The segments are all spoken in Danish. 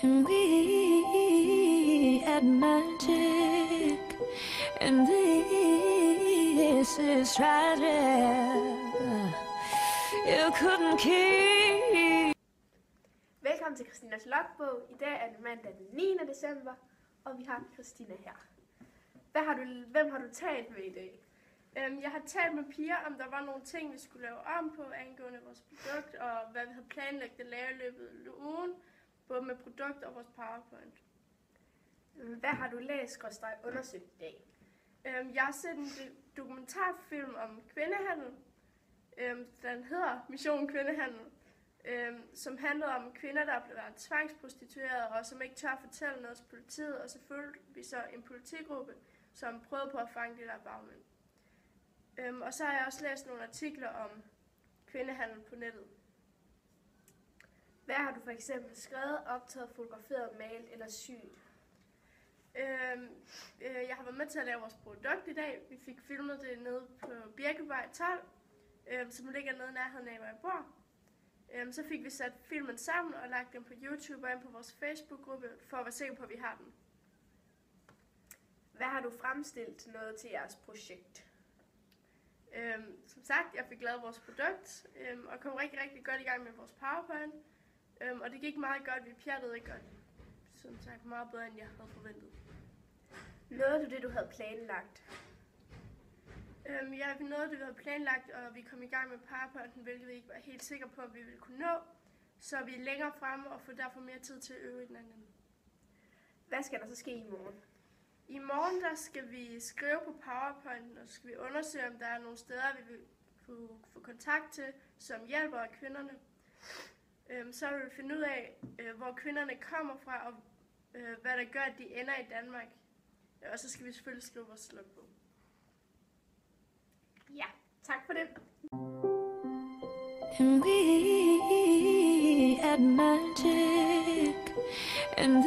And we had magic, and this is tragic. You couldn't keep. Velkommen til Christinas logbog. I dag er det mandag den 9. december, og vi har Christina her. Hvem har du talt med i dag? Jeg har talt med Pia, om der var nogle ting, vi skulle lave om på angående vores produkt, og hvad vi havde planlagt at lave i løbet af ugen, både med produkt og vores PowerPoint. Hvad har du læst og undersøgt i dag? Jeg har set en dokumentarfilm om kvindehandel. Den hedder Mission Kvindehandel, som handlede om kvinder, der blev tvangsprostitueret og som ikke tør fortælle noget til politiet. Og selvfølgelig vi så en politigruppe, som prøvede på at fange de der bagmænd. Og så har jeg også læst nogle artikler om kvindehandel på nettet. Hvad har du for eksempel skrevet, optaget, fotograferet, malet eller syet? Jeg har været med til at lave vores produkt i dag. Vi fik filmet det nede på Birkevej 12, som ligger nede i nærheden af, hvor jeg bor. Så fik vi sat filmen sammen og lagt den på YouTube og ind på vores Facebook-gruppe, for at være sikker på, at vi har den. Hvad har du fremstillet til noget til jeres projekt? Som sagt, jeg fik lavet vores produkt og kom rigtig godt i gang med vores PowerPoint. Og det gik meget godt, vi pjattede ikke godt. Som sagt, meget bedre, end jeg havde forventet. Nåede du det, du havde planlagt? Jeg nåede det, vi havde planlagt, og vi kom i gang med PowerPointen, hvilket vi ikke var helt sikre på, at vi ville kunne nå. Så vi er længere fremme og får derfor mere tid til at øve i den anden. Hvad skal der så ske i morgen? I morgen der skal vi skrive på PowerPointen, og så skal vi undersøge, om der er nogle steder, vi vil kunne få kontakt til, som hjælper kvinderne. Så vil vi finde ud af, hvor kvinderne kommer fra, og hvad der gør, at de ender i Danmark. Og så skal vi selvfølgelig skrive vores logbog. Ja, tak for det. And we had magic, and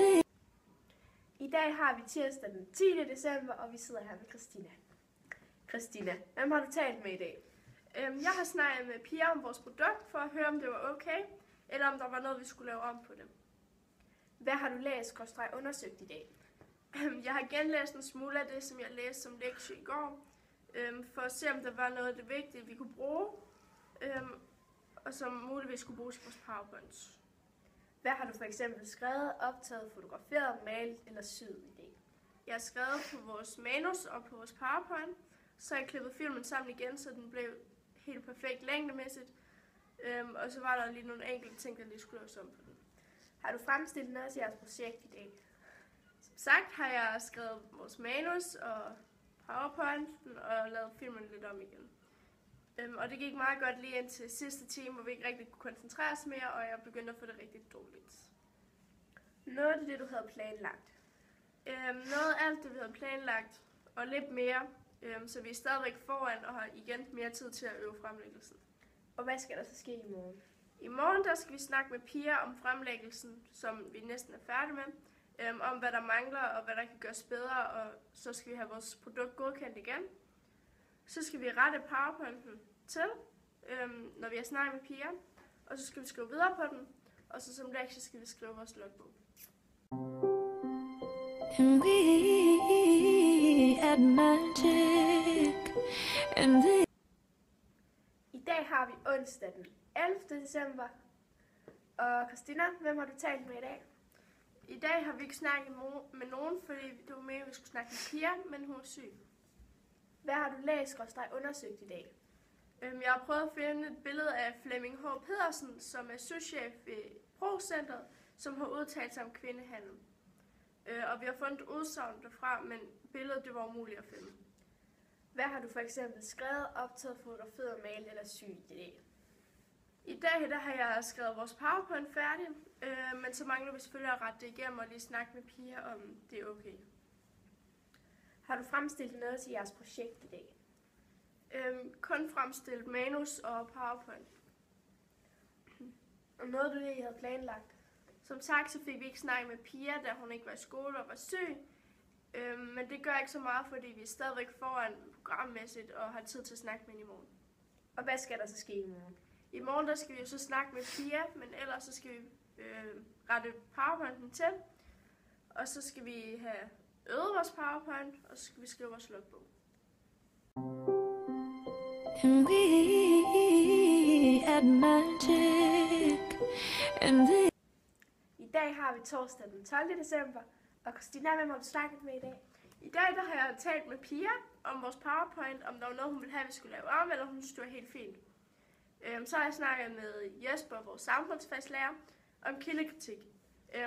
I dag har vi tirsdag den 10. december, og vi sidder her med Christina. Christina, hvem har du talt med i dag? Jeg har snakket med Pia om vores produkt, for at høre, om det var okay, eller om der var noget, vi skulle lave om på det. Hvad har du læst og undersøgt i dag? Jeg har genlæst en smule af det, som jeg læste som lektie i går, for at se, om der var noget af det vigtige, vi kunne bruge, og som muligvis kunne bruges i vores PowerPoints. Hvad har du for eksempel skrevet, optaget, fotograferet, malet eller syet i dag? Jeg har skrevet på vores manus og på vores PowerPoint, så har jeg klippet filmen sammen igen, så den blev helt perfekt længdemæssigt. Og så var der lige nogle enkelte ting, der lige skulle laves om på den. Har du fremstillet noget til jeres projekt i dag? Som sagt har jeg skrevet vores manus og PowerPointen og lavet filmen lidt om igen. Og det gik meget godt lige ind til sidste time, hvor vi ikke rigtig kunne koncentrere os mere, og jeg begyndte at få det rigtig dårligt. Noget af det, du havde planlagt? Noget af alt det, vi havde planlagt, og lidt mere, så vi er stadigvæk foran og har igen mere tid til at øve fremlæggelsen. Og hvad skal der så ske i morgen? I morgen der skal vi snakke med Pia om fremlæggelsen, som vi næsten er færdige med, om hvad der mangler og hvad der kan gøres bedre, og så skal vi have vores produkt godkendt igen. Så skal vi rette PowerPointen til, når vi har snakket med Pia, og så skal vi skrive videre på den, og så som lektie skal vi skrive vores logbog. we had magic, and I dag har vi onsdag den 11. december, og Christina, hvem har du talt med i dag? I dag har vi ikke snakket med nogen, fordi det var meningen, at vi skulle snakke med Pia, men hun er syg. Hvad har du læst og undersøgt i dag? Jeg har prøvet at finde et billede af Flemming H. Pedersen, som er souschef ved Pro-centret, som har udtalt sig om kvindehandel. Og vi har fundet udsagn derfra, men billedet det var umuligt at finde. Hvad har du for eksempel skrevet, optaget, fotograferet, malet eller syet i dag? I dag der har jeg skrevet vores PowerPoint færdig, men så mangler vi selvfølgelig at rette det igennem og lige snakke med Pia, om det er okay. Har du fremstillet noget til jeres projekt i dag? Kun fremstillet manus og PowerPoint. Og noget du det, I havde planlagt? Som sagt, så fik vi ikke snakket med Pia, da hun ikke var i skole og var syg. Men det gør ikke så meget, fordi vi er stadigvæk foran programmæssigt og har tid til at snakke med hende i morgen. Og hvad skal der så ske i morgen? I morgen der skal vi jo så snakke med Pia, men ellers så skal vi rette PowerPointen til. Og så skal vi have øvet vores PowerPoint, og så skal vi skrive vores logbog. And we had magic. And they I dag har vi torsdag den 12. december, og Christina, hvem har du snakket med i dag? I dag der har jeg talt med Pia om vores PowerPoint, om der var noget, hun ville have, vi skulle lave om, eller hun synes, det var helt fint. Så har jeg snakket med Jesper, vores samfundsfagslærer, om kildekritik.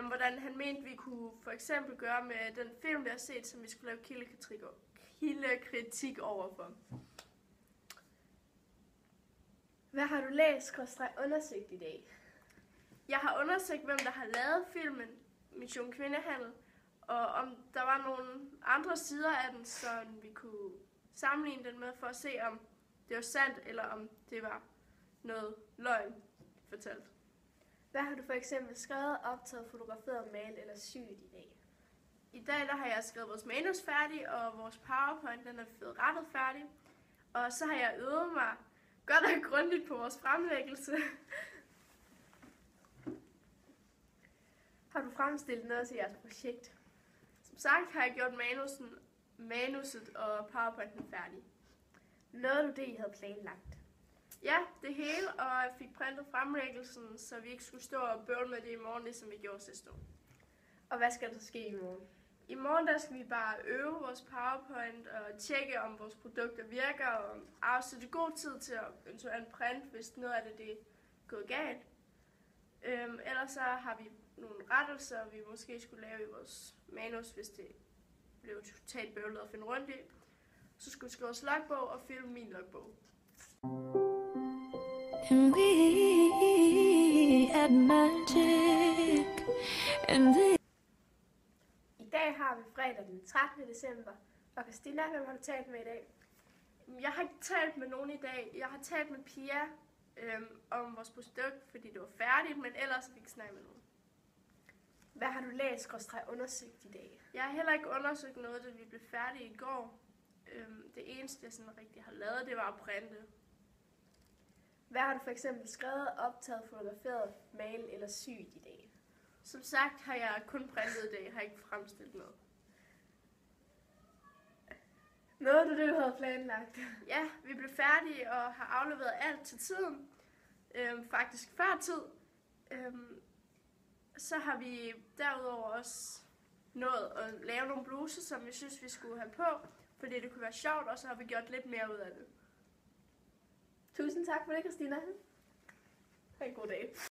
Hvordan han mente, vi kunne for eksempel gøre med den film, vi har set, som vi skulle lave kildekritik overfor. Hvad har du læst og undersøgt i dag? Jeg har undersøgt, hvem der har lavet filmen Mission Kvindehandel, og om der var nogle andre sider af den, så vi kunne sammenligne den med for at se, om det var sandt, eller om det var noget løgn fortalt. Hvad har du for eksempel skrevet, optaget, fotograferet, malet eller syet i dag? I dag der har jeg skrevet vores manus færdig, og vores PowerPoint den er blevet rettet færdig. Og så har jeg øvet mig godt og grundigt på vores fremlæggelse. Har du fremstillet noget til jeres projekt? Som sagt har jeg gjort manuset og PowerPointen færdig. Nåede du det, I havde planlagt? Ja, det hele, og jeg fik printet fremlæggelsen, så vi ikke skulle stå og bøvle med det i morgen, ligesom vi gjorde sidste år. Og hvad skal der ske i morgen? I morgen der skal vi bare øve vores PowerPoint og tjekke, om vores produkter virker, og afsætte god tid til at eventuelt print, hvis noget af det er gået galt. Ellers så har vi nogle rettelser, vi måske skulle lave i vores manus, hvis det blev totalt bøvlet at finde rundt i. Så skulle vi skrive vores logbog og filme min logbog. and we had magic. And they I dag har vi fredag den 13. december, og Christina, hvem har du talt med i dag? Jeg har ikke talt med nogen i dag. Jeg har talt med Pia om vores produkt, fordi det var færdigt, men ellers har vi ikke snakket med nogen. Hvad har du læst og undersøgt i dag? Jeg har heller ikke undersøgt noget, da vi blev færdige i går. Det eneste, jeg sådan rigtig har lavet, det var at printe. Hvad har du for eksempel skrevet, optaget, fotograferet, malet eller syet i dag? Som sagt har jeg kun printet i dag, jeg har ikke fremstillet noget. Noget du det, havde planlagt? Ja, vi blev færdige og har afleveret alt til tiden. Faktisk før tid. Så har vi derudover også nået at lave nogle bluser, som vi synes, vi skulle have på, fordi det kunne være sjovt, og så har vi gjort lidt mere ud af det. Tusind tak for det, Christina. Ha' en god dag.